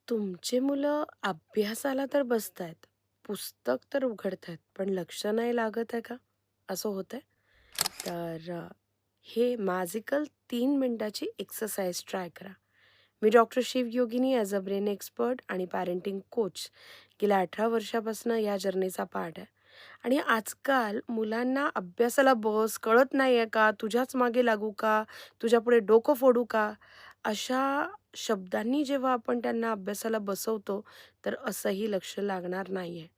तुमची मुलं अभ्यासाला तर बसतायत, पुस्तक तर उघडतायत, पण लक्ष नाही लागत आहे का? असं होतंय? तर हे मॅजिकल 3 मिनिटाची एक्सरसाइज ट्राय करा. मी doctor Shivyogini as a brain expert आणि पॅरेंटिंग कोच गेल्या 18 वर्षापासून या जर्नीचा पार्ट आहे. आणि आजकाल मुलांना अभ्यासाला बस, कळत नाही आहे का? तुझ्याच मागे लागू का? तुझ्यापुढे डोकं फोडू का? अशा शब्दांनी जेव्हा आपण त्यांना अभ्यासाला बसवतो, तर असंही लक्ष लागणार नाही आहे.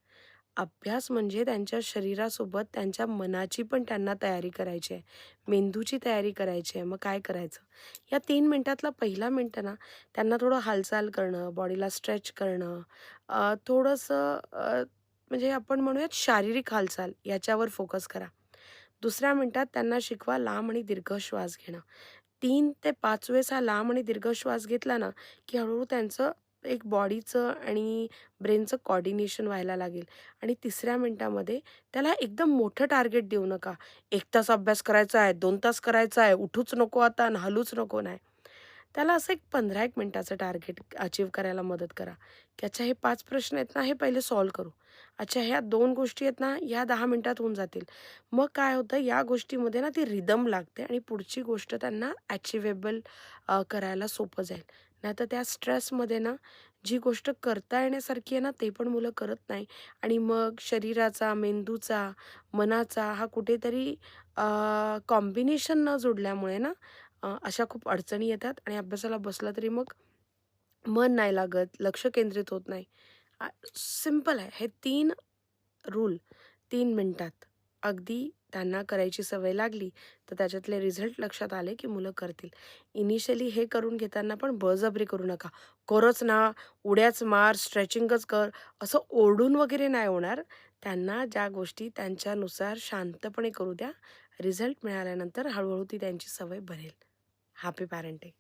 अभ्यास म्हणजे त्यांच्या शरीरासोबत त्यांच्या मनाची पण त्यांना तयारी करायची आहे. मेंदूची तयारी करायची आहे. मग काय करायचं? या 3 मिनिटातला पहिला मिनिट ना, त्यांना थोडं हालचाल करणं, बॉडीला स्ट्रेच करणं, थोडंसं म्हणजे आपण म्हणूयात शारीरिक हालचाल याच्यावर फोकस करा. दुसऱ्या मिनिटात त्यांना शिकवा लांब आणि दीर्घ श्वास घेणं. 3 ते 5 वेळेस हा लांब आणि दीर्घ श्वास घेतला ना, की हळू त्यांचं एक बॉडीचं आणि ब्रेनचं कोऑर्डिनेशन व्हायला लागेल. आणि तिसऱ्या मिनिटामध्ये त्याला एकदम मोठं टार्गेट देऊ नका. 1 तास अभ्यास करायचा आहे, 2 तास करायचा आहे, उठूच नको आता आणि हलूच नको, नाही. त्याला असं एक 15-1 मिनिटाचं टार्गेट अचीव्ह करायला मदत करा, की अच्छा हे 5 प्रश्न आहेत ना, हे पहिले सॉल्व्ह करू. अच्छा ह्या 2 गोष्टी आहेत ना, ह्या 10 मिनिटात होऊन जातील. मग काय होतं या गोष्टीमध्ये ना ती रिदम लागते आणि पुढची गोष्ट त्यांना अचिव्हेबल करायला सोपं जाईल. नाहीतर त्या स्ट्रेसमध्ये ना जी गोष्ट करता येण्यासारखी आहे ना, ते पण मुलं करत नाही आणि मग शरीराचा, मेंदूचा, मनाचा हा कुठेतरी कॉम्बिनेशन न जुडल्यामुळे ना अशा खूप अडचणी येतात आणि अभ्यासाला बसलं तरी मग मन नाही लागत, लक्ष केंद्रित होत नाही. सिंपल आहे. हे 3 रूल 3 मिनिटात अगदी त्यांना करायची सवय लागली, तर त्याच्यातले रिझल्ट लक्षात आले, की मुलं करतील. इनिशियली हे करून घेताना पण बळजबरी करू नका. करच ना, उड्याच मार, स्ट्रेचिंगच कर, असं ओरडून वगैरे नाही होणार. त्यांना ज्या गोष्टी त्यांच्यानुसार शांतपणे करू द्या. रिझल्ट मिळाल्यानंतर हळू ती त्यांची सवय बनेल. Happy parenting.